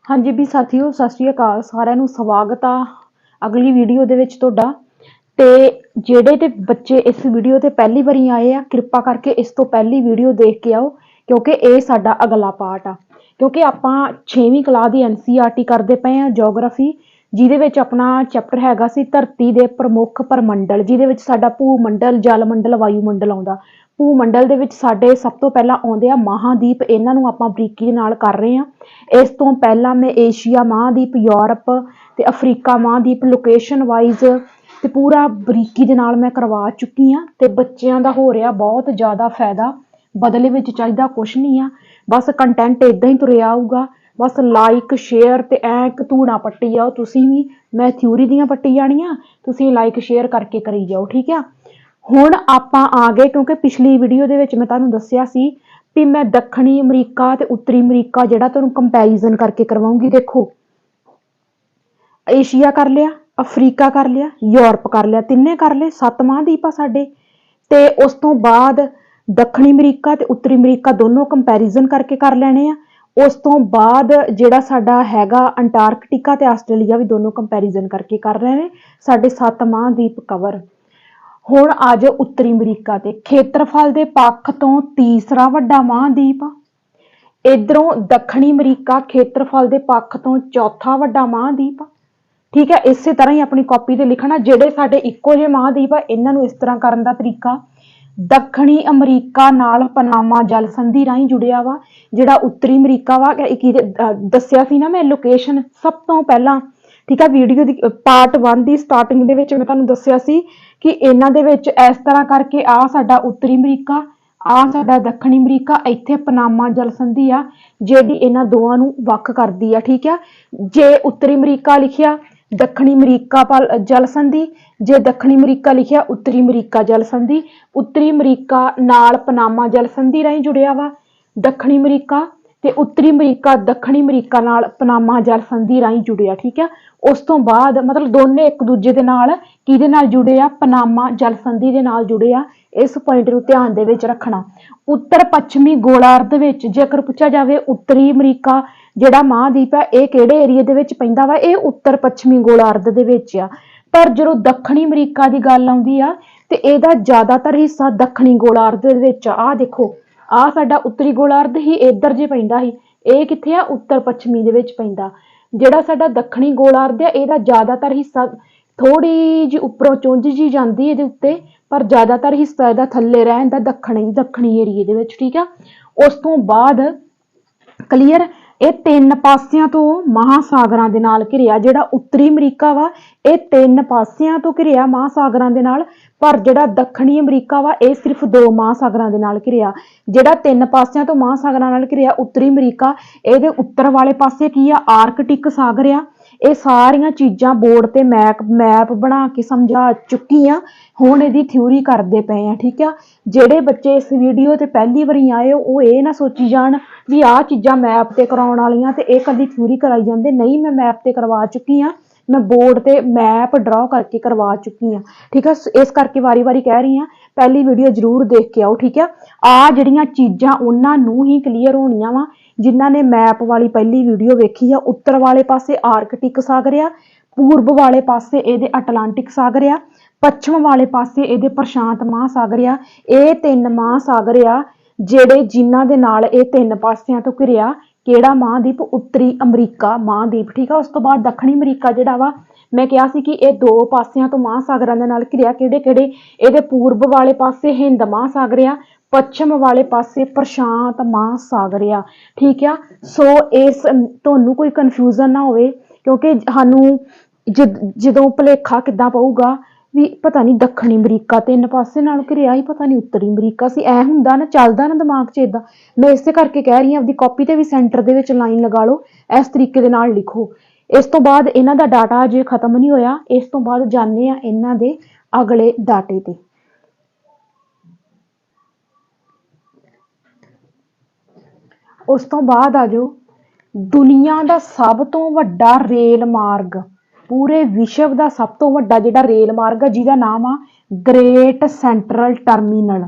हाँ जी भी साथियों, सत श्री अकाल सारिਆਂ ਨੂੰ स्वागत आ अगली वीडियो ਦੇ ਵਿੱਚ ਤੁਹਾਡਾ। ਤੇ ਜਿਹੜੇ ਤੇ ਬੱਚੇ ਇਸ ਵੀਡੀਓ ਤੇ ਪਹਿਲੀ ਵਾਰੀ ਆਏ ਆ, ਕਿਰਪਾ ਕਰਕੇ ਇਸ ਤੋਂ ਪਹਿਲੀ ਵੀਡੀਓ ਦੇਖ ਕੇ ਆਓ, ਕਿਉਂਕਿ ਇਹ ਸਾਡਾ ਅਗਲਾ ਪਾਰਟ ਆ। ਕਿਉਂਕਿ ਆਪਾਂ 6ਵੀਂ ਕਲਾਸ ਦੀ NCERT ਕਰਦੇ ਪਏ ਆ ਜੀਓਗ੍ਰਾਫੀ, ਜਿਹਦੇ ਵਿੱਚ ਆਪਣਾ ਚੈਪਟਰ ਹੈਗਾ ਸੀ ਧਰਤੀ ਦੇ ਪ੍ਰਮੁੱਖ ਪ੍ਰਮੰਡਲ, ਜਿਹਦੇ ਵਿੱਚ ਸਾਡਾ ਭੂ ਮੰਡਲ, ਜਲ ਮੰਡਲ, ਵਾਯੂ ਮੰਡਲ ਆਉਂਦਾ। ਭੂ ਮੰਡਲ ਦੇ ਵਿੱਚ ਸਾਡੇ ਸਭ ਤੋਂ ਪਹਿਲਾਂ ਆਉਂਦੇ ਆ ਮਹਾਦੀਪ, ਇਹਨਾਂ ਨੂੰ ਆਪਾਂ ਬਰੀਕੀ ਦੇ ਨਾਲ ਕਰ ਰਹੇ ਆ। ਇਸ ਤੋਂ ਪਹਿਲਾਂ ਮੈਂ ਏਸ਼ੀਆ ਮਹਾਦੀਪ, ਯੂਰਪ ਤੇ ਅਫਰੀਕਾ ਮਹਾਦੀਪ ਲੋਕੇਸ਼ਨ ਵਾਈਜ਼ ਤੇ ਪੂਰਾ ਬਰੀਕੀ ਦੇ ਨਾਲ ਮੈਂ ਕਰਵਾ ਚੁੱਕੀ ਆ। ਤੇ ਬੱਚਿਆਂ ਦਾ ਹੋ ਰਿਹਾ ਬਹੁਤ ਜ਼ਿਆਦਾ ਫਾਇਦਾ, ਬਦਲੇ ਵਿੱਚ ਚਾਹੀਦਾ ਕੁਛ ਨਹੀਂ ਆ, ਬਸ ਕੰਟੈਂਟ ਇਦਾਂ ਹੀ ਤੁਰਿਆ ਆਊਗਾ। ਬਸ ਲਾਈਕ ਸ਼ੇਅਰ ਤੇ ਐ ਧੂਣਾ ਪੱਟੀ ਜਾਓ ਤੁਸੀਂ ਵੀ, ਮੈਂ ਥਿਊਰੀ ਦੀਆਂ ਪੱਟੀ ਜਾਣੀਆਂ, ਤੁਸੀਂ ਲਾਈਕ ਸ਼ੇਅਰ ਕਰਕੇ ਕਰੀ ਜਾਓ, ਠੀਕ ਆ। ਹੁਣ ਆਪਾਂ ਆ ਗਏ, ਕਿਉਂਕਿ ਪਿਛਲੀ ਵੀਡੀਓ ਦੇ ਵਿੱਚ ਮੈਂ ਤੁਹਾਨੂੰ ਦੱਸਿਆ ਸੀ ਵੀ ਮੈਂ ਦੱਖਣੀ ਅਮਰੀਕਾ ਤੇ ਉੱਤਰੀ ਅਮਰੀਕਾ ਜਿਹੜਾ ਤੁਹਾਨੂੰ ਕੰਪੈਰੀਜ਼ਨ ਕਰਕੇ ਕਰਵਾਉਂਗੀ। ਦੇਖੋ, ਏਸ਼ੀਆ ਕਰ ਲਿਆ, ਅਫਰੀਕਾ ਕਰ ਲਿਆ, ਯੂਰਪ ਕਰ ਲਿਆ, ਤਿੰਨੇ ਕਰ ਲਏ, 7 ਮਹਾਦੀਪ ਆ ਸਾਡੇ। ਤੇ ਉਸ ਤੋਂ ਬਾਅਦ ਦੱਖਣੀ ਅਮਰੀਕਾ ਤੇ ਉੱਤਰੀ ਅਮਰੀਕਾ ਦੋਨੋਂ ਕੰਪੈਰੀਜ਼ਨ ਕਰਕੇ ਕਰ ਲੈਣੇ ਆ। ਉਸ ਤੋਂ ਬਾਅਦ ਜਿਹੜਾ ਸਾਡਾ ਹੈਗਾ ਅੰਟਾਰਕਟਿਕਾ ਤੇ ਆਸਟ੍ਰੇਲੀਆ ਵੀ ਦੋਨੋਂ ਕੰਪੈਰੀਜ਼ਨ ਕਰਕੇ ਕਰ ਰਹੇ ਨੇ, ਸਾਡੇ 7 ਮਹਾਦੀਪ ਕਵਰ। ਹੁਣ ਆ ਜਾਓ ਉੱਤਰੀ ਅਮਰੀਕਾ ਤੇ, ਖੇਤਰਫਲ ਦੇ ਪੱਖ ਤੋਂ ਤੀਸਰਾ ਵੱਡਾ ਮਹਾਦੀਪ ਆ। ਇਧਰੋਂ ਦੱਖਣੀ ਅਮਰੀਕਾ ਖੇਤਰਫਲ ਦੇ ਪੱਖ ਤੋਂ ਚੌਥਾ ਵੱਡਾ ਮਹਾਦੀਪ ਆ, ਠੀਕ ਹੈ। ਇਸੇ ਤਰ੍ਹਾਂ ਹੀ ਆਪਣੀ ਕਾਪੀ ਤੇ ਲਿਖਣਾ, ਜਿਹੜੇ ਸਾਡੇ ਇੱਕੋ ਜਿਹੇ ਮਹਾਦੀਪ ਆ ਇਹਨਾਂ ਨੂੰ ਇਸ ਤਰ੍ਹਾਂ ਕਰਨ ਦਾ ਤਰੀਕਾ। ਦੱਖਣੀ ਅਮਰੀਕਾ ਨਾਲ ਪਨਾਮਾ ਜਲ ਸੰਧੀ ਰਾਹੀਂ ਜੁੜਿਆ ਵਾ। ਜਿਹੜਾ ਉੱਤਰੀ ਅਮਰੀਕਾ ਵਾ, ਦੱਸਿਆ ਸੀ ਨਾ ਮੈਂ ਲੋਕੇਸ਼ਨ ਸਭ ਤੋਂ ਪਹਿਲਾਂ, ਠੀਕ ਹੈ। ਵੀਡੀਓ ਦੀ ਪਾਰਟ 1 ਦੀ ਸਟਾਰਟਿੰਗ ਦੇ ਵਿੱਚ ਮੈਂ ਤੁਹਾਨੂੰ ਦੱਸਿਆ ਸੀ ਕਿ ਇਹਨਾਂ ਦੇ ਵਿੱਚ ਇਸ ਤਰ੍ਹਾਂ ਕਰਕੇ ਆ ਸਾਡਾ ਉੱਤਰੀ ਅਮਰੀਕਾ, ਆ ਸਾਡਾ ਦੱਖਣੀ ਅਮਰੀਕਾ, ਇੱਥੇ ਪਨਾਮਾ ਜਲ ਸੰਧੀ ਆ ਜਿਹੜੀ ਇਹਨਾਂ ਦੋਵਾਂ ਨੂੰ ਵੱਖ ਕਰਦੀ ਆ, ਠੀਕ ਆ। ਜੇ ਉੱਤਰੀ ਅਮਰੀਕਾ ਲਿਖਿਆ ਦੱਖਣੀ ਅਮਰੀਕਾ ਜਲ ਸੰਧੀ, ਜੇ ਦੱਖਣੀ ਅਮਰੀਕਾ ਲਿਖਿਆ ਉੱਤਰੀ ਅਮਰੀਕਾ ਜਲ ਸੰਧੀ। ਉੱਤਰੀ ਅਮਰੀਕਾ ਨਾਲ ਪਨਾਮਾ ਜਲ ਸੰਧੀ ਰਾਹੀਂ ਜੁੜਿਆ ਵਾ ਦੱਖਣੀ ਅਮਰੀਕਾ, ਤੇ ਉੱਤਰੀ ਅਮਰੀਕਾ ਦੱਖਣੀ ਅਮਰੀਕਾ ਨਾਲ ਪਨਾਮਾ ਜਲ ਸੰਧੀ ਰਾਹੀਂ ਜੁੜਿਆ, ਠੀਕ ਆ। ਉਸ ਤੋਂ ਬਾਅਦ ਮਤਲਬ ਦੋਨੇ ਇੱਕ ਦੂਜੇ ਦੇ ਨਾਲ ਕਿਹਦੇ ਨਾਲ ਜੁੜੇ ਆ, ਪਨਾਮਾ ਜਲ ਸੰਧੀ ਦੇ ਨਾਲ ਜੁੜੇ ਆ। ਇਸ ਪੁਆਇੰਟ ਨੂੰ ਧਿਆਨ ਦੇ ਵਿੱਚ ਰੱਖਣਾ। ਉੱਤਰ ਪੱਛਮੀ ਗੋਲਾਰਧ ਵਿੱਚ ਜੇਕਰ ਪੁੱਛਿਆ ਜਾਵੇ ਉੱਤਰੀ ਅਮਰੀਕਾ ਜਿਹੜਾ ਮਹਾਦੀਪ ਆ ਇਹ ਕਿਹੜੇ ਏਰੀਏ ਦੇ ਵਿੱਚ ਪੈਂਦਾ ਵਾ, ਇਹ ਉੱਤਰ ਪੱਛਮੀ ਗੋਲਾਰਧ ਦੇ ਵਿੱਚ ਆ। ਪਰ ਜਦੋਂ ਦੱਖਣੀ ਅਮਰੀਕਾ ਦੀ ਗੱਲ ਆਉਂਦੀ ਆ ਤੇ ਇਹਦਾ ਜ਼ਿਆਦਾਤਰ ਹਿੱਸਾ ਦੱਖਣੀ ਗੋਲਾਰਧ ਦੇ ਵਿੱਚ ਆ। ਆਹ ਦੇਖੋ, ਆਹ ਸਾਡਾ ਉੱਤਰੀ ਗੋਲਾਰਧ ਹੀ ਇੱਧਰ ਜੇ ਪੈਂਦਾ ਸੀ, ਇਹ ਕਿੱਥੇ ਆ, ਉੱਤਰ ਪੱਛਮੀ ਦੇ ਵਿੱਚ ਪੈਂਦਾ। ਜਿਹੜਾ ਸਾਡਾ ਦੱਖਣੀ ਗੋਲਾਰਧ ਆ ਇਹਦਾ ਜ਼ਿਆਦਾਤਰ ਹਿੱਸਾ ਥੋੜੀ ਜਿਹੀ ਉੱਪਰੋਂ ਚੁੰਝ ਜੀ ਜਾਂਦੀ ਇਹਦੇ ਉੱਤੇ, ਪਰ ਜ਼ਿਆਦਾਤਰ ਹਿੱਸਾ ਇਹਦਾ ਥੱਲੇ ਰਹਿ ਜਾਂਦਾ ਦੱਖਣੀ ਏਰੀਏ ਦੇ ਵਿੱਚ, ਠੀਕ ਆ। ਉਸ ਤੋਂ ਬਾਅਦ ਕਲੀਅਰ, ਇਹ 3 ਪਾਸਿਆਂ ਤੋਂ ਮਹਾਸਾਗਰਾਂ ਦੇ ਨਾਲ ਘਿਰਿਆ। ਜਿਹੜਾ ਉੱਤਰੀ ਅਮਰੀਕਾ ਵਾ ਇਹ 3 ਪਾਸਿਆਂ ਤੋਂ ਘਿਰਿਆ ਮਹਾਸਾਗਰਾਂ ਦੇ ਨਾਲ, ਪਰ ਜਿਹੜਾ ਦੱਖਣੀ ਅਮਰੀਕਾ ਵਾ ਇਹ ਸਿਰਫ 2 ਮਹਾਸਾਗਰਾਂ ਦੇ ਨਾਲ ਘਿਰਿਆ। ਜਿਹੜਾ 3 ਪਾਸਿਆਂ ਤੋਂ ਮਹਾਸਾਗਰਾਂ ਨਾਲ ਘਿਰਿਆ ਉੱਤਰੀ ਅਮਰੀਕਾ, ਇਹਦੇ ਉੱਤਰ ਵਾਲੇ ਪਾਸੇ ਕੀ ਆ, ਆਰਕਟਿਕ ਸਾਗਰ ਆ। ਇਹ ਸਾਰੀਆਂ ਚੀਜ਼ਾਂ ਬੋਰਡ ਤੇ ਮੈਪ ਬਣਾ ਕੇ ਸਮਝਾ ਚੁੱਕੀ ਆ, ਹੁਣ ਇਹਦੀ ਥਿਊਰੀ ਕਰਦੇ ਪਏ ਆ, ਠੀਕ ਆ। ਜਿਹੜੇ ਬੱਚੇ ਇਸ ਵੀਡੀਓ ਤੇ ਪਹਿਲੀ ਵਾਰੀ ਆਏ ਹੋ ਉਹ ਇਹ ਨਾ ਸੋਚੀ ਜਾਣ ਵੀ ਆਹ ਚੀਜ਼ਾਂ ਮੈਪ ਤੇ ਕਰਾਉਣ ਵਾਲੀਆਂ ਤੇ ਇਹ ਕਦੀ ਥਿਊਰੀ ਕਰਾਈ ਜਾਂਦੇ, ਨਹੀਂ, ਮੈਂ ਮੈਪ ਤੇ ਕਰਵਾ ਚੁੱਕੀ ਆ, ਮੈਂ ਬੋਰਡ ਤੇ ਮੈਪ ਡਰਾ ਕਰਕੇ ਕਰਵਾ ਚੁੱਕੀ ਆ, ਠੀਕ ਆ। ਇਸ ਕਰਕੇ ਵਾਰੀ-ਵਾਰੀ ਕਹਿ ਰਹੀ ਆ, ਪਹਿਲੀ ਵੀਡੀਓ ਜ਼ਰੂਰ ਦੇਖ ਕੇ ਆਓ, ਠੀਕ ਆ। ਆ ਜਿਹੜੀਆਂ ਚੀਜ਼ਾਂ ਉਹਨਾਂ ਨੂੰ ਹੀ ਕਲੀਅਰ ਹੋਣੀਆਂ ਵਾ ਜਿਨ੍ਹਾਂ ਨੇ ਮੈਪ ਵਾਲੀ ਪਹਿਲੀ ਵੀਡੀਓ ਵੇਖੀ ਆ। ਉੱਤਰ ਵਾਲੇ ਪਾਸੇ ਆਰਕਟਿਕ ਸਾਗਰ ਆ, ਪੂਰਬ ਵਾਲੇ ਪਾਸੇ ਇਹਦੇ ਅਟਲਾਂਟਿਕ ਸਾਗਰ ਆ, ਪੱਛਮ ਵਾਲੇ ਪਾਸੇ ਇਹਦੇ ਪ੍ਰਸ਼ਾਂਤ ਮਹਾਸਾਗਰ ਆ। ਇਹ 3 ਮਹਾਸਾਗਰ ਆ ਜਿਨ੍ਹਾਂ ਦੇ ਨਾਲ ਇਹ 3 ਪਾਸਿਆਂ ਤੋਂ ਘਿਰਿਆ ਕਿਹੜਾ ਮਹਾਦੀਪ, ਉੱਤਰੀ ਅਮਰੀਕਾ ਮਹਾਦੀਪ, ਠੀਕ ਆ। ਉਸ ਤੋਂ ਬਾਅਦ ਦੱਖਣੀ ਅਮਰੀਕਾ ਜਿਹੜਾ ਵਾ ਮੈਂ ਕਿਹਾ ਸੀ ਕਿ ਇਹ 2 ਪਾਸਿਆਂ ਤੋਂ ਮਹਾਸਾਗਰਾਂ ਦੇ ਨਾਲ ਘਿਰਿਆ। ਕਿਹੜੇ-ਕਿਹੜੇ, ਇਹਦੇ ਪੂਰਬ ਵਾਲੇ ਪਾਸੇ ਹਿੰਦ ਮਹਾਸਾਗਰ ਆ, ਪੱਛਮ ਵਾਲੇ ਪਾਸੇ ਪ੍ਰਸ਼ਾਂਤ ਮਹਾਸਾਗਰ ਆ, ਠੀਕ ਆ। ਸੋ ਇਸ ਤੁਹਾਨੂੰ ਕੋਈ ਕਨਫਿਊਜ਼ਨ ਨਾ ਹੋਵੇ, ਕਿਉਂਕਿ ਸਾਨੂੰ ਜਦੋਂ ਭੁਲੇਖਾ ਕਿੱਦਾਂ ਪਊਗਾ ਵੀ ਪਤਾ ਨਹੀਂ ਦੱਖਣੀ ਅਮਰੀਕਾ 3 ਪਾਸੇ ਨਾਲ ਘਿਰਿਆ ਸੀ, ਪਤਾ ਨਹੀਂ ਉੱਤਰੀ ਅਮਰੀਕਾ ਸੀ, ਐ ਹੁੰਦਾ ਨਾ, ਚੱਲਦਾ ਨਾ ਦਿਮਾਗ 'ਚ ਏਦਾਂ। ਮੈਂ ਇਸੇ ਕਰਕੇ ਕਹਿ ਰਹੀ ਹਾਂ ਆਪਦੀ ਕਾਪੀ ਤੇ ਵੀ ਸੈਂਟਰ ਦੇ ਵਿੱਚ ਲਾਈਨ ਲਗਾ ਲਓ, ਇਸ ਤਰੀਕੇ ਦੇ ਨਾਲ ਲਿਖੋ। ਇਸ ਤੋਂ ਬਾਅਦ ਇਹਨਾਂ ਦਾ ਡਾਟਾ ਅਜੇ ਖਤਮ ਨਹੀਂ ਹੋਇਆ, ਇਸ ਤੋਂ ਬਾਅਦ ਜਾਂਦੇ ਆ ਇਹਨਾਂ ਦੇ ਅਗਲੇ ਡਾਟੇ ਤੇ। ਉਸ ਤੋਂ ਬਾਅਦ ਆ ਜਾਓ ਦੁਨੀਆ ਦਾ ਸਭ ਤੋਂ ਵੱਡਾ ਰੇਲ ਮਾਰਗ, ਪੂਰੇ ਵਿਸ਼ਵ ਦਾ ਸਭ ਤੋਂ ਵੱਡਾ ਜਿਹੜਾ ਰੇਲ ਮਾਰਗ ਆ ਜਿਹਦਾ ਨਾਮ ਆ ਗ੍ਰੇਟ ਸੈਂਟਰਲ ਟਰਮੀਨਲ,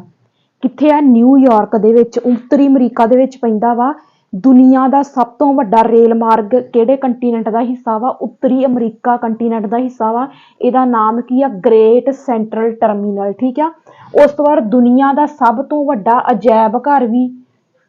ਕਿੱਥੇ ਆ? ਨਿਊਯਾਰਕ ਦੇ ਵਿੱਚ, ਉੱਤਰੀ ਅਮਰੀਕਾ ਦੇ ਵਿੱਚ ਪੈਂਦਾ ਵਾ। ਦੁਨੀਆ ਦਾ ਸਭ ਤੋਂ ਵੱਡਾ ਰੇਲ ਮਾਰਗ ਕਿਹੜੇ ਕੰਟੀਨੈਂਟ ਦਾ ਹਿੱਸਾ ਵਾ? ਉੱਤਰੀ ਅਮਰੀਕਾ ਕੰਟੀਨੈਂਟ ਦਾ ਹਿੱਸਾ ਵਾ। ਇਹਦਾ ਨਾਮ ਕੀ ਆ? ਗ੍ਰੇਟ ਸੈਂਟਰਲ ਟਰਮੀਨਲ, ਠੀਕ ਆ। ਉਸ ਤੋਂ ਬਾਅਦ ਦੁਨੀਆ ਦਾ ਸਭ ਤੋਂ ਵੱਡਾ ਅਜਾਇਬ ਘਰ ਵੀ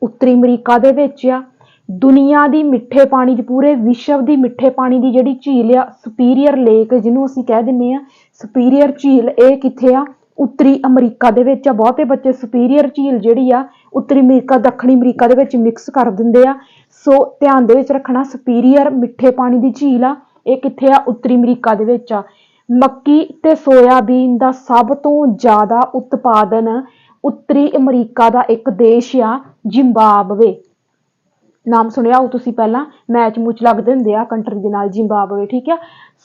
ਉੱਤਰੀ ਅਮਰੀਕਾ ਦੇ ਵਿੱਚ ਆ। ਦੁਨੀਆ ਦੀ ਮਿੱਠੇ ਪਾਣੀ ਦੀ, ਪੂਰੇ ਵਿਸ਼ਵ ਦੀ ਮਿੱਠੇ ਪਾਣੀ ਦੀ ਜਿਹੜੀ ਝੀਲ ਆ ਸੁਪੀਰੀਅਰ ਲੇਕ, ਜਿਹਨੂੰ ਅਸੀਂ ਕਹਿ ਦਿੰਦੇ ਆ ਸੁਪੀਰੀਅਰ ਝੀਲ, ਇਹ ਕਿੱਥੇ ਆ? ਉੱਤਰੀ ਅਮਰੀਕਾ ਦੇ ਵਿੱਚ ਆ। ਬਹੁਤੇ ਬੱਚੇ ਸੁਪੀਰੀਅਰ ਝੀਲ ਜਿਹੜੀ ਆ ਉੱਤਰੀ ਅਮਰੀਕਾ ਦੱਖਣੀ ਅਮਰੀਕਾ ਦੇ ਵਿੱਚ ਮਿਕਸ ਕਰ ਦਿੰਦੇ ਆ, ਸੋ ਧਿਆਨ ਦੇ ਵਿੱਚ ਰੱਖਣਾ ਸੁਪੀਰੀਅਰ ਮਿੱਠੇ ਪਾਣੀ ਦੀ ਝੀਲ ਆ, ਇਹ ਕਿੱਥੇ ਆ? ਉੱਤਰੀ ਅਮਰੀਕਾ ਦੇ ਵਿੱਚ ਆ। ਮੱਕੀ ਤੇ ਸੋਇਆਬੀਨ ਦਾ ਸਭ ਤੋਂ ਜ਼ਿਆਦਾ ਉਤਪਾਦਨ ਉੱਤਰੀ ਅਮਰੀਕਾ ਦਾ ਇੱਕ ਦੇਸ਼ ਆ ਜ਼ਿੰਬਾਬਵੇ। ਨਾਮ ਸੁਣਿਆ ਹੋ ਤੁਸੀਂ ਪਹਿਲਾਂ, ਮੈਚ ਮੂਚ ਲੱਗਦੇ ਹੁੰਦੇ ਆ ਕੰਟਰੀ ਦੇ ਨਾਲ, ਜ਼ਿੰਬਾਬਵੇ, ਠੀਕ ਆ।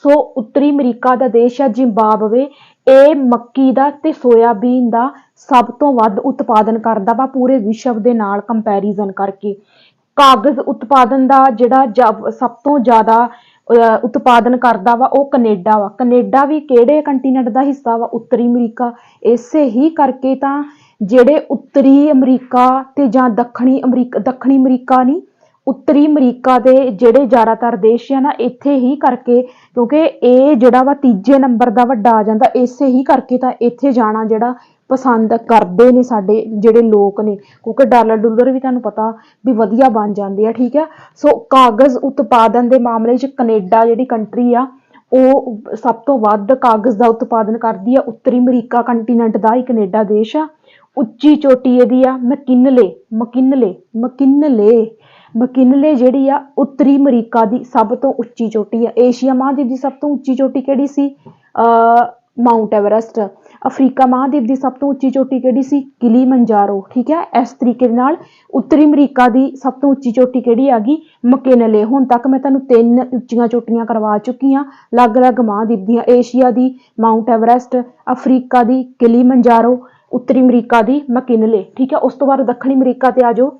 ਸੋ ਉੱਤਰੀ ਅਮਰੀਕਾ ਦਾ ਦੇਸ਼ ਆ ਜ਼ਿੰਬਾਬਵੇ। ਇਹ ਮੱਕੀ ਦਾ ਤੇ ਸੋਇਆਬੀਨ ਦਾ ਸਭ ਤੋਂ ਵੱਧ ਉਤਪਾਦਨ ਕਰਦਾ ਵਾ ਪੂਰੇ ਵਿਸ਼ਵ ਦੇ ਨਾਲ ਕੰਪੈਰੀਜ਼ਨ ਕਰਕੇ। ਕਾਗਜ਼ ਉਤਪਾਦਨ ਦਾ ਜਿਹੜਾ ਸਭ ਤੋਂ ਜ਼ਿਆਦਾ ਉਤਪਾਦਨ ਕਰਦਾ ਵਾ ਉਹ ਕੈਨੇਡਾ ਵਾ। ਕੈਨੇਡਾ ਵੀ ਕਿਹੜੇ ਕੰਟੀਨੈਂਟ ਦਾ ਹਿੱਸਾ ਵਾ? ਉੱਤਰੀ ਅਮਰੀਕਾ। ਇਸੇ ਹੀ ਕਰਕੇ ਤਾਂ ਜਿਹੜੇ ਉੱਤਰੀ ਅਮਰੀਕਾ ਤੇ ਜਾਂ ਦੱਖਣੀ ਅਮਰੀਕਾ ਨਹੀਂ, ਉੱਤਰੀ ਅਮਰੀਕਾ ਦੇ ਜਿਹੜੇ ਜ਼ਿਆਦਾਤਰ ਦੇਸ਼ ਆ ਨਾ, ਇੱਥੇ ਹੀ ਕਰਕੇ, ਕਿਉਂਕਿ ਇਹ ਜਿਹੜਾ ਵਾ ਤੀਜੇ ਨੰਬਰ ਦਾ ਵੱਡਾ ਆ ਜਾਂਦਾ, ਇਸੇ ਹੀ ਕਰਕੇ ਤਾਂ ਇੱਥੇ ਜਾਣਾ ਜਿਹੜਾ ਪਸੰਦ ਕਰਦੇ ਨੇ ਸਾਡੇ ਜਿਹੜੇ ਲੋਕ ਨੇ, ਕਿਉਂਕਿ ਡਾਲਰ ਡੂਲਰ ਵੀ ਤੁਹਾਨੂੰ ਪਤਾ ਵੀ ਵਧੀਆ ਬਣ ਜਾਂਦੇ ਆ, ਠੀਕ ਆ। ਸੋ ਕਾਗਜ਼ ਉਤਪਾਦਨ ਦੇ ਮਾਮਲੇ 'ਚ ਕੈਨੇਡਾ ਜਿਹੜੀ ਕੰਟਰੀ ਆ ਉਹ ਸਭ ਤੋਂ ਵੱਧ ਕਾਗਜ਼ ਦਾ ਉਤਪਾਦਨ ਕਰਦੀ ਆ। ਉੱਤਰੀ ਅਮਰੀਕਾ ਕੰਟੀਨੈਂਟ ਦਾ ਹੀ ਕੈਨੇਡਾ ਦੇਸ਼ ਆ। ਉੱਚੀ ਚੋਟੀ ਇਹਦੀ ਆ ਮਕਿਨਲੇ ਜਿਹੜੀ ਆ ਉੱਤਰੀ ਅਮਰੀਕਾ ਦੀ ਸਭ ਤੋਂ ਉੱਚੀ ਚੋਟੀ ਆ। ਏਸ਼ੀਆ ਮਹਾਦੀਪ ਦੀ ਸਭ ਤੋਂ ਉੱਚੀ ਚੋਟੀ ਕਿਹੜੀ ਸੀ? Mount Everest. ਅਫਰੀਕਾ ਮਹਾਦੀਪ ਦੀ ਸਭ ਤੋਂ ਉੱਚੀ ਚੋਟੀ ਕਿਹੜੀ ਸੀ? ਕਿਲੀਮੰਜਾਰੋ, ਠੀਕ ਹੈ। ਇਸ ਤਰੀਕੇ ਦੇ ਨਾਲ ਉੱਤਰੀ ਅਮਰੀਕਾ ਦੀ ਸਭ ਤੋਂ ਉੱਚੀ ਚੋਟੀ ਕਿਹੜੀ ਆ ਗਈ? ਮਕਿਨਲੇ। ਹੁਣ ਤੱਕ ਮੈਂ ਤੁਹਾਨੂੰ 3 ਉੱਚੀਆਂ ਚੋਟੀਆਂ ਕਰਵਾ ਚੁੱਕੀ ਹਾਂ ਅਲੱਗ-ਅਲੱਗ ਮਹਾਦੀਪ ਦੀਆਂ। ਏਸ਼ੀਆ ਦੀ ਮਾਊਂਟ ਐਵਰੈਸਟ, ਅਫਰੀਕਾ ਦੀ ਕਿਲੀਮੰਜਾਰੋ, ਉੱਤਰੀ ਅਮਰੀਕਾ ਦੀ ਮਕਿਨਲੇ, ਠੀਕ ਹੈ। ਉਸ ਤੋਂ ਬਾਅਦ ਦੱਖਣੀ ਅਮਰੀਕਾ ਤੇ ਆ ਜਾਓ।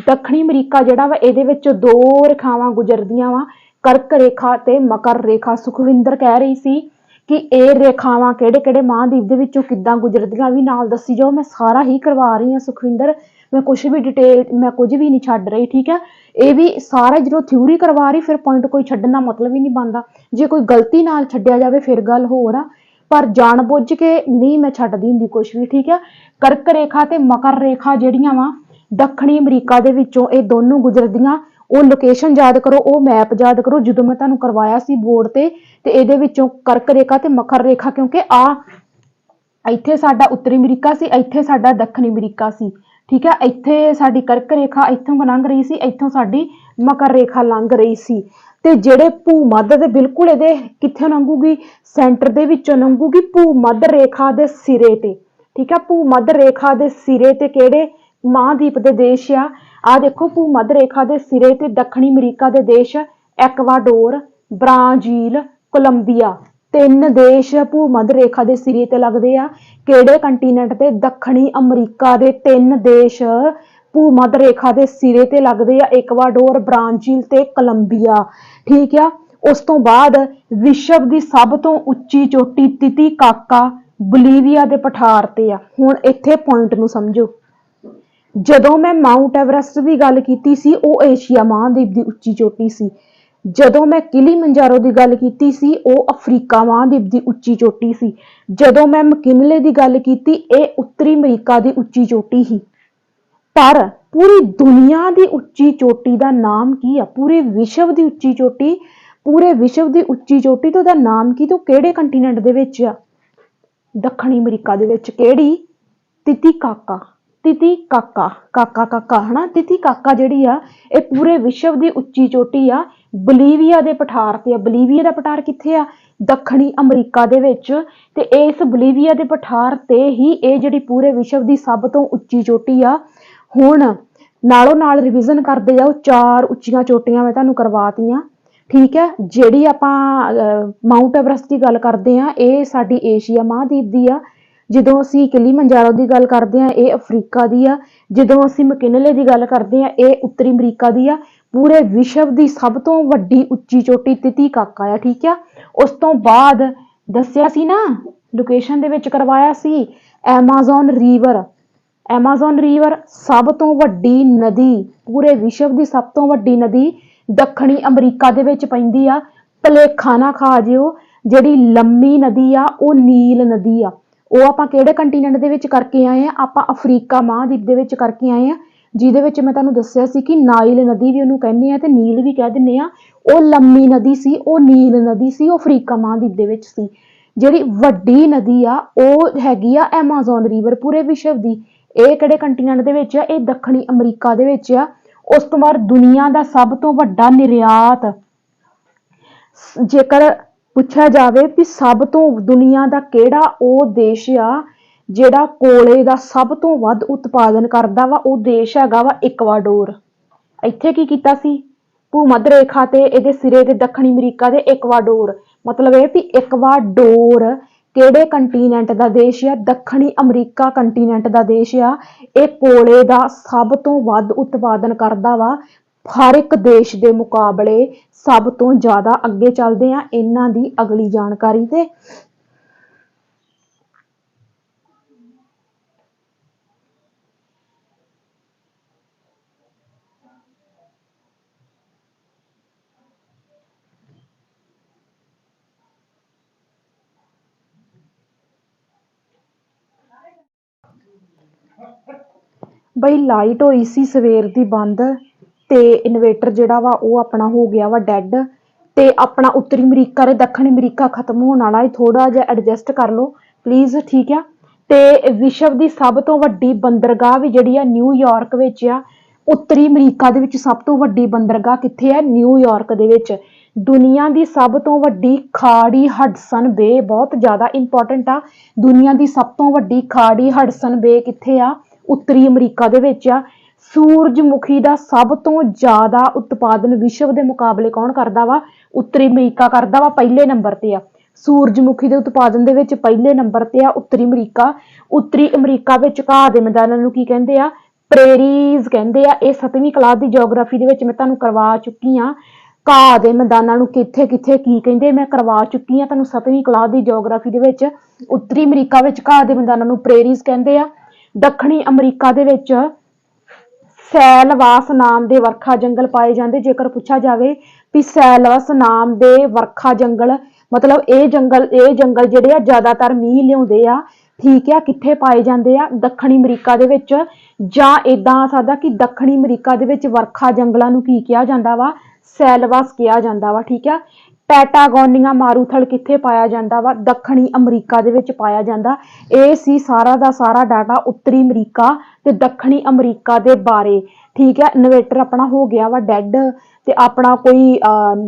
ਦੱਖਣੀ ਅਮਰੀਕਾ ਜਿਹੜਾ ਵਾ ਇਹਦੇ ਵਿੱਚ 2 ਰੇਖਾਵਾਂ ਗੁਜ਼ਰਦੀਆਂ ਵਾ, ਕਰਕ ਰੇਖਾ ਤੇ ਮਕਰ ਰੇਖਾ। ਸੁਖਵਿੰਦਰ ਕਹਿ ਰਹੀ ਸੀ ਕਿ ਇਹ ਰੇਖਾਵਾਂ ਕਿਹੜੇ-ਕਿਹੜੇ ਮਹਾਦੀਪ ਦੇ ਵਿੱਚੋਂ ਕਿੱਦਾਂ ਗੁਜ਼ਰਦੀਆਂ ਵੀ ਨਾਲ ਦੱਸੀ ਜਾਓ। ਮੈਂ ਸਾਰਾ ਹੀ ਕਰਵਾ ਰਹੀ ਹਾਂ ਸੁਖਵਿੰਦਰ, ਮੈਂ ਕੁਝ ਵੀ ਡਿਟੇਲ, ਮੈਂ ਕੁਝ ਵੀ ਨਹੀਂ ਛੱਡ ਰਹੀ, ਠੀਕ ਹੈ। ਇਹ ਵੀ ਸਾਰਾ ਜਦੋਂ ਥਿਊਰੀ ਕਰਵਾ ਰਹੀ ਫਿਰ ਪੁਆਇੰਟ ਕੋਈ ਛੱਡਣਾ ਮਤਲਬ ਹੀ ਨਹੀਂ ਬਣਦਾ। ਜੇ ਕੋਈ ਗਲਤੀ ਨਾਲ ਛੱਡਿਆ ਜਾਵੇ ਫਿਰ ਗੱਲ ਹੋਰ ਆ, ਪਰ ਜਾਣ ਬੁੱਝ ਕੇ ਨਹੀਂ ਮੈਂ ਛੱਡਦੀ ਹੁੰਦੀ ਕੁਝ ਵੀ, ਠੀਕ ਹੈ। ਕਰਕ ਰੇਖਾ ਤੇ ਮਕਰ ਰੇਖਾ ਜਿਹੜੀਆਂ ਵਾ ਦੱਖਣੀ ਅਮਰੀਕਾ ਦੇ ਵਿੱਚੋਂ ਇਹ ਦੋਨੋਂ ਗੁਜ਼ਰਦੀਆਂ। ਉਹ ਲੋਕੇਸ਼ਨ ਯਾਦ ਕਰੋ, ਉਹ ਮੈਪ ਯਾਦ ਕਰੋ ਜਦੋਂ ਮੈਂ ਤੁਹਾਨੂੰ ਕਰਵਾਇਆ ਸੀ ਬੋਰਡ ਤੇ ਇਹਦੇ ਵਿੱਚੋਂ ਕਰਕ ਰੇਖਾ ਤੇ ਮਕਰ ਰੇਖਾ, ਕਿਉਂਕਿ ਇੱਥੇ ਸਾਡਾ ਉੱਤਰੀ ਅਮਰੀਕਾ ਸੀ, ਇੱਥੇ ਸਾਡਾ ਦੱਖਣੀ ਅਮਰੀਕਾ ਸੀ, ਠੀਕ ਹੈ। ਇੱਥੇ ਸਾਡੀ ਕਰਕ ਰੇਖਾ ਇੱਥੋਂ ਲੰਘ ਰਹੀ ਸੀ, ਇੱਥੋਂ ਸਾਡੀ ਮਕਰ ਰੇਖਾ ਲੰਘ ਰਹੀ ਸੀ। ਤੇ ਜਿਹੜੇ ਭੂ ਮੱਧ ਦੇ ਬਿਲਕੁਲ ਇਹਦੇ ਕਿੱਥੇ ਲੰਘੂਗੀ? ਸੈਂਟਰ ਦੇ ਵਿੱਚੋਂ ਲੰਘੂਗੀ ਭੂ ਮੱਧ ਰੇਖਾ ਦੇ ਸਿਰੇ ਤੇ, ਠੀਕ ਹੈ। ਭੂ ਮੱਧ ਰੇਖਾ ਦੇ ਸਿਰੇ ਤੇ ਕਿਹੜੇ ਮਹਾਦੀਪ ਦੇ ਦੇਸ਼ ਆ? ਆਹ ਦੇਖੋ, ਭੂ ਮੱਧ ਰੇਖਾ ਦੇ ਸਿਰੇ ਤੇ ਦੱਖਣੀ ਅਮਰੀਕਾ ਦੇ ਦੇਸ਼ ਐਕਵਾਡੋਰ, ਬ੍ਰਾਜ਼ੀਲ, ਕੋਲੰਬੀਆ। 3 ਦੇਸ਼ ਭੂ ਮੱਧ ਰੇਖਾ ਦੇ ਸਿਰੇ ਤੇ ਲੱਗਦੇ ਆ। ਕਿਹੜੇ ਕੰਟੀਨੈਂਟ ਤੇ? ਦੱਖਣੀ ਅਮਰੀਕਾ ਦੇ 3 ਦੇਸ਼ ਭੂ ਮੱਧ ਰੇਖਾ ਦੇ ਸਿਰੇ ਤੇ ਲੱਗਦੇ ਆ, ਐਕਵਾਡੋਰ, ਬ੍ਰਾਜ਼ੀਲ ਤੇ ਕੋਲੰਬੀਆ, ਠੀਕ ਆ। ਉਸ ਤੋਂ ਬਾਅਦ ਵਿਸ਼ਵ ਦੀ ਸਭ ਤੋਂ ਉੱਚੀ ਚੋਟੀ ਤਿਤੀਕਾਕਾ ਬੋਲੀਵੀਆ ਦੇ ਪਠਾਰ ਤੇ ਆ। ਹੁਣ ਇੱਥੇ ਪੁਆਇੰਟ ਨੂੰ ਸਮਝੋ, ਜਦੋਂ ਮੈਂ ਮਾਊਂਟ ਐਵਰੈਸਟ ਦੀ ਗੱਲ ਕੀਤੀ ਸੀ ਉਹ ਏਸ਼ੀਆ ਮਹਾਦੀਪ ਦੀ ਉੱਚੀ ਚੋਟੀ ਸੀ। ਜਦੋਂ ਮੈਂ ਕਿਲੀਮੰਜਾਰੋ ਦੀ ਗੱਲ ਕੀਤੀ ਸੀ ਉਹ ਅਫਰੀਕਾ ਮਹਾਦੀਪ ਦੀ ਉੱਚੀ ਚੋਟੀ ਸੀ। ਜਦੋਂ ਮੈਂ ਮਕਿਨਲੇ ਦੀ ਗੱਲ ਕੀਤੀ ਇਹ ਉੱਤਰੀ ਅਮਰੀਕਾ ਦੀ ਉੱਚੀ ਚੋਟੀ ਸੀ। ਪਰ ਪੂਰੀ ਦੁਨੀਆ ਦੀ ਉੱਚੀ ਚੋਟੀ ਦਾ ਨਾਮ ਕੀ ਆ? ਪੂਰੇ ਵਿਸ਼ਵ ਦੀ ਉੱਚੀ ਚੋਟੀ, ਪੂਰੇ ਵਿਸ਼ਵ ਦੀ ਉੱਚੀ ਚੋਟੀ ਤੇ ਉਹਦਾ ਨਾਮ ਕੀ ਤੇ ਉਹ ਕਿਹੜੇ ਕੰਟੀਨੈਂਟ ਦੇ ਵਿੱਚ ਆ? ਦੱਖਣੀ ਅਮਰੀਕਾ ਦੇ ਵਿੱਚ। ਕਿਹੜੀ? ਤਿਤੀਕਾਕਾ ਹਨਾ। ਤਿਤੀਕਾਕਾ ਜਿਹੜੀ ਆ ਇਹ ਪੂਰੇ ਵਿਸ਼ਵ ਦੀ ਉੱਚੀ ਚੋਟੀ ਆ, ਬੋਲੀਵੀਆ ਦੇ ਪਠਾਰ ਤੇ ਆ। ਬੋਲੀਵੀਆ ਦਾ ਪਠਾਰ ਕਿੱਥੇ ਆ? ਦੱਖਣੀ ਅਮਰੀਕਾ ਦੇ ਵਿੱਚ। ਤੇ ਇਸ ਬੋਲੀਵੀਆ ਦੇ ਪਠਾਰ ਤੇ ਹੀ ਇਹ ਜਿਹੜੀ ਪੂਰੇ ਵਿਸ਼ਵ ਦੀ ਸਭ ਤੋਂ ਉੱਚੀ ਚੋਟੀ ਆ। ਹੁਣ ਨਾਲੋਂ ਨਾਲ ਰਿਵੀਜ਼ਨ ਕਰਦੇ ਜਾਓ, 4 ਉੱਚੀਆਂ ਚੋਟੀਆਂ ਮੈਂ ਤੁਹਾਨੂੰ ਕਰਵਾਤੀਆਂ, ਠੀਕ ਹੈ। ਜਿਹੜੀ ਆਪਾਂ ਮਾਊਂਟ ਐਵਰੈਸਟ ਦੀ ਗੱਲ ਕਰਦੇ ਆ ਇਹ ਸਾਡੀ ਏਸ਼ੀਆ ਮਹਾਦੀਪ ਦੀ ਆ। ਜਦੋਂ ਅਸੀਂ ਕਿਲੀਮੰਜਾਰੋ ਦੀ ਗੱਲ ਕਰਦੇ ਆ ਇਹ ਅਫਰੀਕਾ ਦੀ ਆ। ਜਦੋਂ ਅਸੀਂ ਮਕਿਨਲੇ ਦੀ ਗੱਲ ਕਰਦੇ ਆ ਇਹ ਉੱਤਰੀ ਅਮਰੀਕਾ ਦੀ ਆ। ਪੂਰੇ ਵਿਸ਼ਵ ਦੀ ਸਭ ਤੋਂ ਵੱਡੀ ਉੱਚੀ ਚੋਟੀ ਤਿਤੀਕਾਕਾ ਆ, ਠੀਕ ਆ। ਉਸ ਤੋਂ ਬਾਅਦ ਦੱਸਿਆ ਸੀ ਨਾ, ਲੋਕੇਸ਼ਨ ਦੇ ਵਿੱਚ ਕਰਵਾਇਆ ਸੀ, ਐਮਾਜ਼ੋਨ ਰੀਵਰ ਸਭ ਤੋਂ ਵੱਡੀ ਨਦੀ, ਪੂਰੇ ਵਿਸ਼ਵ ਦੀ ਸਭ ਤੋਂ ਵੱਡੀ ਨਦੀ ਦੱਖਣੀ ਅਮਰੀਕਾ ਦੇ ਵਿੱਚ ਪੈਂਦੀ ਆ। ਭਲੇਖਾ ਨਾ ਖਾ ਜਿਓ, ਜਿਹੜੀ ਲੰਮੀ ਨਦੀ ਆ ਉਹ ਨੀਲ ਨਦੀ ਆ। ਉਹ ਆਪਾਂ ਕਿਹੜੇ ਕੰਟੀਨੈਂਟ ਦੇ ਵਿੱਚ ਕਰਕੇ ਆਏ ਆ? ਆਪਾਂ ਅਫਰੀਕਾ ਮਹਾਦੀਪ ਦੇ ਵਿੱਚ ਕਰਕੇ ਆਏ ਆ, ਜਿਹਦੇ ਵਿੱਚ ਮੈਂ ਤੁਹਾਨੂੰ ਦੱਸਿਆ ਸੀ ਕਿ ਨਾਈਲ ਨਦੀ ਵੀ ਉਹਨੂੰ ਕਹਿੰਦੇ ਆ ਤੇ ਨੀਲ ਵੀ ਕਹਿ ਦਿੰਦੇ ਆ। ਉਹ ਲੰਮੀ ਨਦੀ ਸੀ, ਉਹ ਨੀਲ ਨਦੀ ਸੀ, ਉਹ ਅਫਰੀਕਾ ਮਹਾਦੀਪ ਦੇ ਵਿੱਚ ਸੀ। ਜਿਹੜੀ ਵੱਡੀ ਨਦੀ ਆ ਉਹ ਹੈਗੀ ਆ ਐਮਾਜ਼ੋਨ ਰੀਵਰ, ਪੂਰੇ ਵਿਸ਼ਵ ਦੀ। ਇਹ ਕਿਹੜੇ ਕੰਟੀਨੈਂਟ ਦੇ ਵਿੱਚ ਆ? ਇਹ ਦੱਖਣੀ ਅਮਰੀਕਾ ਦੇ ਵਿੱਚ ਆ। ਉਸ ਤੋਂ ਬਾਅਦ ਦੁਨੀਆ ਦਾ ਸਭ ਤੋਂ ਵੱਡਾ ਨਿਰਯਾਤ, ਜੇਕਰ ਪੁੱਛਿਆ ਜਾਵੇ ਵੀ ਸਭ ਤੋਂ ਦੁਨੀਆ ਦਾ ਕਿਹੜਾ ਉਹ ਦੇਸ਼ ਆ ਜਿਹੜਾ ਕੋਲੇ ਦਾ ਸਭ ਤੋਂ ਵੱਧ ਉਤਪਾਦਨ ਕਰਦਾ ਵਾ, ਉਹ ਦੇਸ਼ ਹੈਗਾ ਵਾ ਇਕਵਾਡੋਰ। ਇੱਥੇ ਕੀ ਕੀਤਾ ਸੀ? ਭੂ-ਮੱਧ ਰੇਖਾ ਤੇ ਇਹਦੇ ਸਿਰੇ ਤੇ ਦੱਖਣੀ ਅਮਰੀਕਾ ਦੇ ਇਕਵਾਡੋਰ, ਮਤਲਬ ਇਹ ਵੀ ਇਕਵਾਡੋਰ ਕਿਹੜੇ ਕੰਟੀਨੈਂਟ ਦਾ ਦੇਸ਼ ਆ? ਦੱਖਣੀ ਅਮਰੀਕਾ ਕੰਟੀਨੈਂਟ ਦਾ ਦੇਸ਼ ਆ। ਇਹ ਕੋਲੇ ਦਾ ਸਭ ਤੋਂ ਵੱਧ ਉਤਪਾਦਨ ਕਰਦਾ ਵਾ, ਹਰ ਇੱਕ ਦੇਸ਼ ਦੇ ਮੁਕਾਬਲੇ ਸਭ ਤੋਂ ਜ਼ਿਆਦਾ। ਅੱਗੇ ਚੱਲਦੇ ਆ ਇਹਨਾਂ ਦੀ ਅਗਲੀ ਜਾਣਕਾਰੀ ਤੇ। ਬਈ ਲਾਈਟ ਹੋਈ ਸੀ ਸਵੇਰ ਦੀ ਬੰਦ, ਤੇ ਇਨਵੇਟਰ ਜਿਹੜਾ ਵਾ ਉਹ ਆਪਣਾ ਹੋ ਗਿਆ ਵਾ ਡੈਡ, ਤੇ ਆਪਣਾ ਉੱਤਰੀ ਅਮਰੀਕਾ ਤੇ ਦੱਖਣੀ ਅਮਰੀਕਾ ਖਤਮ ਹੋਣ ਵਾਲਾ ਹੈ। ਥੋੜਾ ਜਿਹਾ ਐਡਜਸਟ ਕਰ ਲਓ ਪਲੀਜ਼, ਠੀਕ ਆ। ਤੇ ਵਿਸ਼ਵ ਦੀ ਸਭ ਤੋਂ ਵੱਡੀ ਬੰਦਰਗਾਹ ਵੀ ਜਿਹੜੀ ਆ ਨਿਊਯਾਰਕ ਵਿੱਚ ਆ। ਉੱਤਰੀ ਅਮਰੀਕਾ ਦੇ ਵਿੱਚ ਸਭ ਤੋਂ ਵੱਡੀ ਬੰਦਰਗਾਹ ਕਿੱਥੇ ਆ? ਨਿਊਯਾਰਕ ਦੇ ਵਿੱਚ। ਦੁਨੀਆ ਦੀ ਸਭ ਤੋਂ ਵੱਡੀ ਖਾੜੀ ਹਡਸਨ ਬੇ, ਬਹੁਤ ਜ਼ਿਆਦਾ ਇੰਪੋਰਟੈਂਟ ਆ। ਦੁਨੀਆ ਦੀ ਸਭ ਤੋਂ ਵੱਡੀ ਖਾੜੀ ਹਡਸਨ ਬੇ ਕਿੱਥੇ ਆ? ਉੱਤਰੀ ਅਮਰੀਕਾ ਦੇ ਵਿੱਚ ਆ। ਸੂਰਜਮੁਖੀ ਦਾ ਸਭ ਤੋਂ ਜ਼ਿਆਦਾ ਉਤਪਾਦਨ ਵਿਸ਼ਵ ਦੇ ਮੁਕਾਬਲੇ ਕੌਣ ਕਰਦਾ ਵਾ? ਉੱਤਰੀ ਅਮਰੀਕਾ ਕਰਦਾ ਵਾ, ਪਹਿਲੇ ਨੰਬਰ ਤੇ ਆ। ਸੂਰਜਮੁਖੀ ਦੇ ਉਤਪਾਦਨ ਦੇ ਵਿੱਚ ਪਹਿਲੇ ਨੰਬਰ ਤੇ ਆ ਉੱਤਰੀ ਅਮਰੀਕਾ। ਉੱਤਰੀ ਅਮਰੀਕਾ ਵਿੱਚ ਘਾਹ ਦੇ ਮੈਦਾਨਾਂ ਨੂੰ ਕੀ ਕਹਿੰਦੇ ਆ? ਪ੍ਰੇਰੀਜ਼ ਕਹਿੰਦੇ ਆ। ਇਹ 7ਵੀਂ ਕਲਾਸ ਦੀ ਜਿਓਗ੍ਰਾਫੀ ਦੇ ਵਿੱਚ ਮੈਂ ਤੁਹਾਨੂੰ ਕਰਵਾ ਚੁੱਕੀ ਆ। ਘਾਹ ਦੇ ਮੈਦਾਨਾਂ ਨੂੰ ਕਿੱਥੇ ਕਿੱਥੇ ਕੀ ਕਹਿੰਦੇ, ਮੈਂ ਕਰਵਾ ਚੁੱਕੀ ਆ ਤੁਹਾਨੂੰ 7ਵੀਂ ਕਲਾਸ ਦੀ ਜਿਓਗ੍ਰਾਫੀ ਦੇ ਵਿੱਚ। ਉੱਤਰੀ ਅਮਰੀਕਾ ਵਿੱਚ ਘਾਹ ਦੇ ਮੈਦਾਨਾਂ ਨੂੰ ਪ੍ਰੇਰੀਜ਼ ਕਹਿੰਦੇ ਆ। ਦੱਖਣੀ ਅਮਰੀਕਾ ਦੇ ਵਿੱਚ ਸੈਲਵਾਸ ਨਾਮ ਦੇ ਵਰਖਾ ਜੰਗਲ ਪਾਏ ਜਾਂਦੇ। ਜੇਕਰ ਪੁੱਛਿਆ ਜਾਵੇ ਵੀ ਸੈਲਵਾਸ ਨਾਮ ਦੇ ਵਰਖਾ ਜੰਗਲ, ਮਤਲਬ ਇਹ ਜੰਗਲ ਜਿਹੜੇ ਆ ਜ਼ਿਆਦਾਤਰ ਮੀਂਹ ਲਿਆਉਂਦੇ ਆ, ਠੀਕ ਆ। ਕਿੱਥੇ ਪਾਏ ਜਾਂਦੇ ਆ? ਦੱਖਣੀ ਅਮਰੀਕਾ ਦੇ ਵਿੱਚ। ਜਾਂ ਏਦਾਂ ਆ ਸਕਦਾ ਕਿ ਦੱਖਣੀ ਅਮਰੀਕਾ ਦੇ ਵਿੱਚ ਵਰਖਾ ਜੰਗਲਾਂ ਨੂੰ ਕੀ ਕਿਹਾ ਜਾਂਦਾ ਵਾ? ਸੈਲਵਾਸ ਕਿਹਾ ਜਾਂਦਾ ਵਾ, ਠੀਕ ਆ। ਪੈਟਾਗੋਨੀਆ ਮਾਰੂਥਲ ਕਿੱਥੇ ਪਾਇਆ ਜਾਂਦਾ ਵਾ? ਦੱਖਣੀ ਅਮਰੀਕਾ ਦੇ ਵਿੱਚ ਪਾਇਆ ਜਾਂਦਾ। ਇਹ ਸੀ ਸਾਰਾ ਦਾ ਸਾਰਾ ਡਾਟਾ ਉੱਤਰੀ ਅਮਰੀਕਾ ਤੇ ਦੱਖਣੀ ਅਮਰੀਕਾ ਦੇ ਬਾਰੇ, ਠੀਕ ਹੈ। ਇਨਵੇਟਰ ਆਪਣਾ ਹੋ ਗਿਆ ਵਾ ਡੈਡ, ਤੇ ਆਪਣਾ ਕੋਈ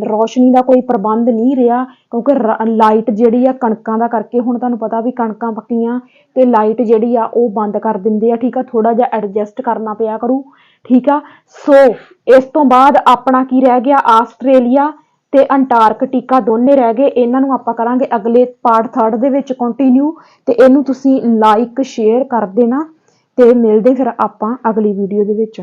ਰੋਸ਼ਨੀ ਦਾ ਕੋਈ ਪ੍ਰਬੰਧ ਨਹੀਂ ਰਿਹਾ, ਕਿਉਂਕਿ ਲਾਈਟ ਜਿਹੜੀ ਆ ਕਣਕਾਂ ਦਾ ਕਰਕੇ, ਹੁਣ ਤੁਹਾਨੂੰ ਪਤਾ ਵੀ ਕਣਕਾਂ ਪੱਕੀਆਂ ਤੇ ਲਾਈਟ ਜਿਹੜੀ ਆ ਉਹ ਬੰਦ ਕਰ ਦਿੰਦੇ ਆ, ਠੀਕ ਆ। ਥੋੜਾ ਜਿਹਾ ਐਡਜਸਟ ਕਰਨਾ ਪਿਆ ਕਰੂ, ਠੀਕ ਆ। ਸੋ ਇਸ ਤੋਂ ਬਾਅਦ ਆਪਣਾ ਕੀ ਰਹਿ ਗਿਆ? ਆਸਟ੍ਰੇਲੀਆ ਤੇ ਅੰਟਾਰਕਟਿਕਾ ਦੋਨੇ ਰਹਿ ਗਏ। ਇਹਨਾਂ ਨੂੰ ਆਪਾਂ ਕਰਾਂਗੇ ਅਗਲੇ ਪਾਰਟ 3 ਦੇ ਵਿੱਚ ਕੰਟੀਨਿਊ, ਤੇ ਇਹਨੂੰ ਤੁਸੀਂ ਲਾਈਕ ਸ਼ੇਅਰ ਕਰ ਦੇਣਾ, ਤੇ ਮਿਲਦੇ ਫਿਰ ਆਪਾਂ ਅਗਲੀ ਵੀਡੀਓ ਦੇ ਵਿੱਚ।